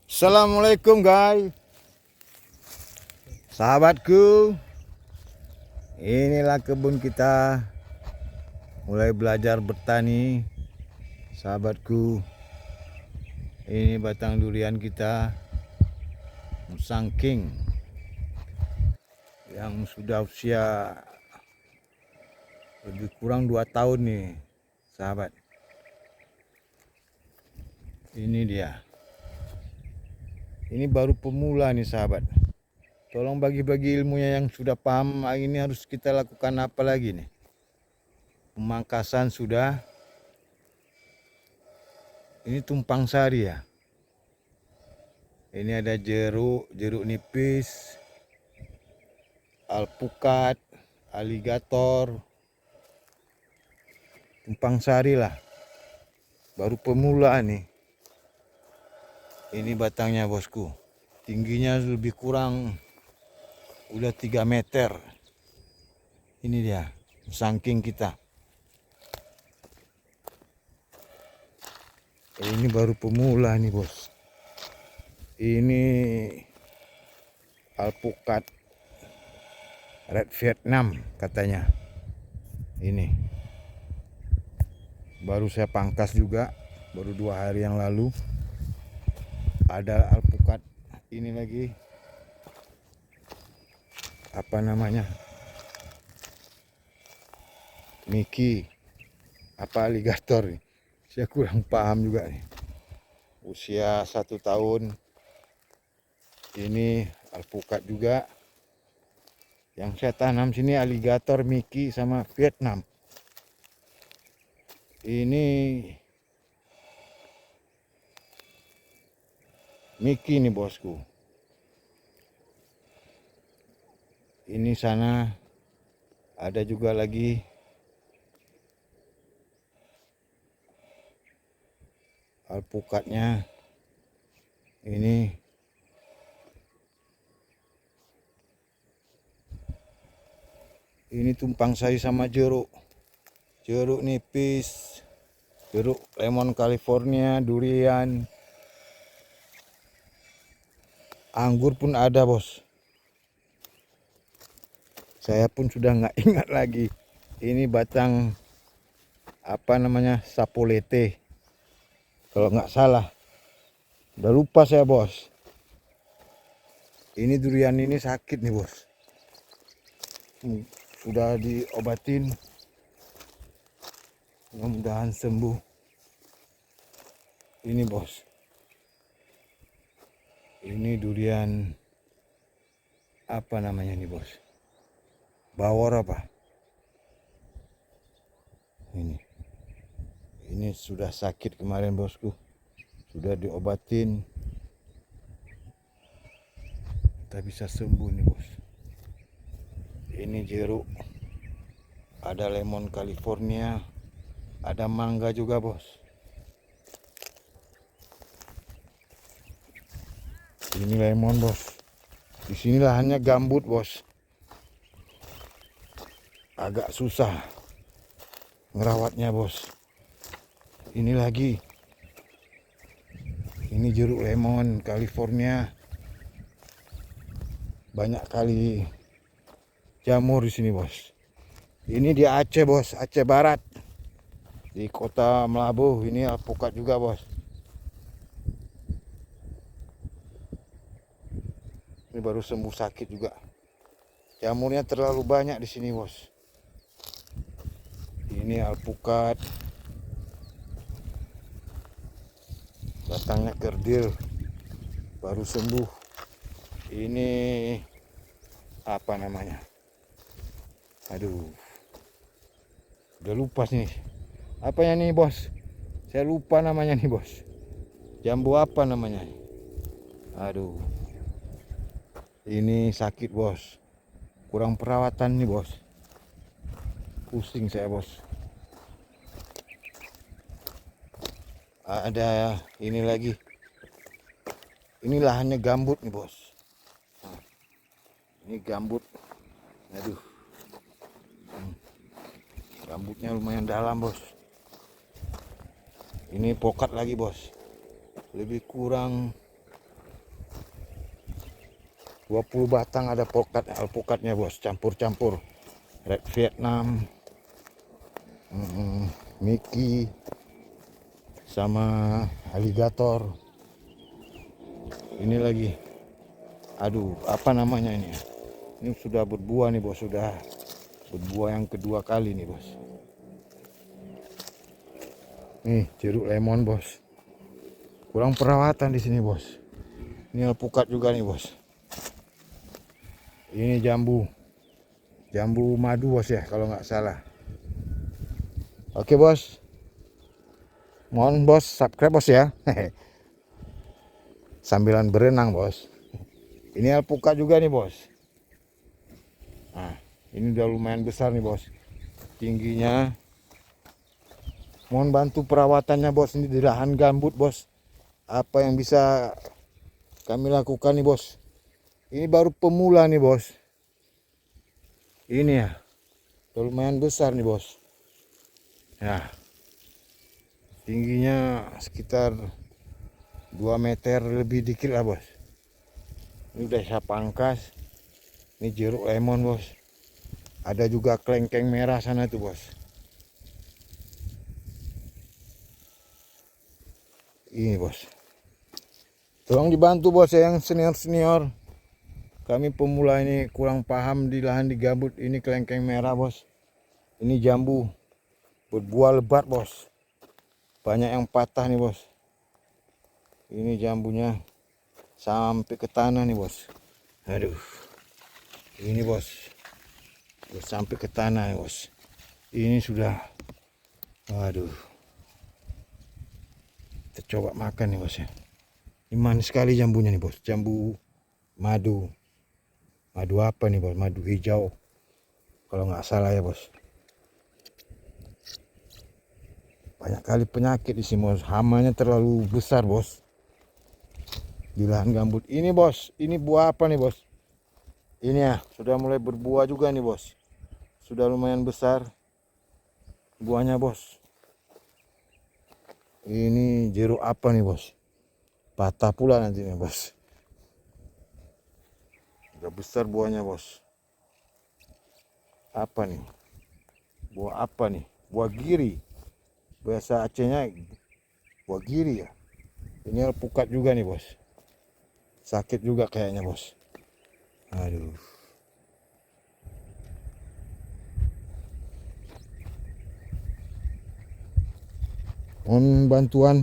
Assalamualaikum guys, sahabatku. Inilah kebun kita, mulai belajar bertani. Sahabatku, ini batang durian kita, Musang King, yang sudah usia lebih kurang 2 tahun nih, sahabat. Ini dia. Ini baru pemula nih, sahabat. Tolong bagi-bagi ilmunya yang sudah paham. Ini harus kita lakukan apa lagi nih? Pemangkasan sudah. Ini tumpang sari ya. Ini ada jeruk nipis, alpukat, aligator, tumpang sari lah. Baru pemula nih. Ini batangnya bosku. Tingginya lebih kurang udah 3 meter. Ini dia, saking kita. Ini baru pemula nih bos. Ini alpukat Red Vietnam katanya. Ini baru saya pangkas juga, baru 2 hari yang lalu. Ada alpukat ini lagi, apa namanya, Mickey, apa aligator nih. Saya kurang paham juga nih. Usia 1 tahun. Ini alpukat juga. Yang saya tanam sini aligator, Mickey, sama Vietnam. Ini Mickey nih bosku. Ini sana ada juga lagi alpukatnya. Ini tumpang sari sama jeruk nipis, jeruk lemon California, durian, anggur pun ada bos. Saya pun sudah nggak ingat lagi. Ini batang apa namanya, sapolete kalau nggak salah. Udah lupa saya bos. Ini durian ini sakit nih bos. Sudah diobatin, mudah-mudahan sembuh. Ini bos. Ini durian apa namanya nih bos? Bawor apa? Ini sudah sakit kemarin bosku. Sudah diobatin. Tak bisa sembuh nih bos. Ini jeruk. Ada lemon California. Ada mangga juga bos. Ini lemon bos. Di sini lahannya gambut bos. Agak susah ngerawatnya bos. Ini lagi. Ini jeruk lemon California. Banyak kali jamur di sini bos. Ini di Aceh bos, Aceh Barat. Di kota Melabuh. Ini alpukat juga bos. Ini baru sembuh sakit juga. Jamurnya terlalu banyak di sini bos. Ini alpukat. Batangnya kerdil. Baru sembuh. Ini apa namanya? Aduh. Udah lupa nih. Apanya nih bos? Saya lupa namanya nih bos. Jambu apa namanya? Aduh. Ini sakit bos. Kurang perawatan nih bos. Pusing saya bos. Ada ini lagi. Ini lahannya gambut nih bos. Ini gambut. Aduh. Gambutnya lumayan dalam bos. Ini pokat lagi bos. Lebih kurang 20 batang ada alpukatnya bos, campur-campur. Red Vietnam, Mickey, sama alligator. Ini lagi, aduh apa namanya ini? Ini sudah berbuah nih bos, sudah berbuah yang kedua kali nih bos. Nih jeruk lemon bos, kurang perawatan di sini bos. Ini alpukat juga nih bos. Ini jambu madu bos ya kalau nggak salah. Oke bos, mohon bos subscribe bos ya. Sambilan berenang bos. Ini alpukat juga nih bos. Nah ini udah lumayan besar nih bos tingginya. Mohon bantu perawatannya bos, ini di lahan gambut bos. Apa yang bisa kami lakukan nih bos? Ini baru pemula nih bos. Ini ya, lumayan besar nih bos. Ya, tingginya sekitar 2 meter lebih dikit lah bos. Ini udah saya pangkas. Ini jeruk lemon bos. Ada juga kelengkeng merah sana tuh bos. Ini bos. Tolong dibantu bos ya, yang senior. Kami pemula ini kurang paham di lahan di gambut. Ini kelengkeng merah bos. Ini jambu berbuah lebat bos. Banyak yang patah nih bos. Ini jambunya sampai ke tanah nih bos. Aduh. Ini bos. Udah sampai ke tanah nih bos. Ini sudah. Waduh. Kita coba makan nih bos ya. Ini manis sekali jambunya nih bos. Jambu madu. Madu apa nih bos? Madu hijau. Kalau nggak salah ya bos. Banyak kali penyakit di sini bos. Hamanya terlalu besar bos. Di lahan gambut. Ini bos. Ini buah apa nih bos? Ini ya. Sudah mulai berbuah juga nih bos. Sudah lumayan besar. Buahnya bos. Ini jeruk apa nih bos? Patah pula nanti nih bos. Udah besar buahnya bos. Apa nih? Buah apa nih? Buah giri. Bahasa Acehnya buah giri ya. Ini alpukat juga nih bos. Sakit juga kayaknya bos. Aduh. Mohon bantuan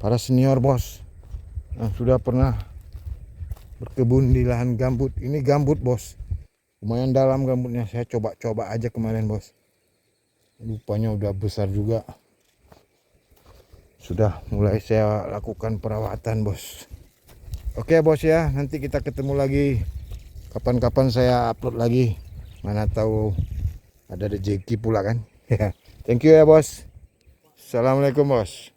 para senior bos yang sudah pernah berkebun di lahan gambut. Ini gambut bos, lumayan dalam gambutnya. Saya coba aja kemarin bos. Rupanya udah besar juga. Sudah mulai saya lakukan perawatan bos. Oke bos ya, nanti kita ketemu lagi. Kapan-kapan saya upload lagi. Mana tahu ada rezeki pula kan. Thank you ya bos. Assalamualaikum bos.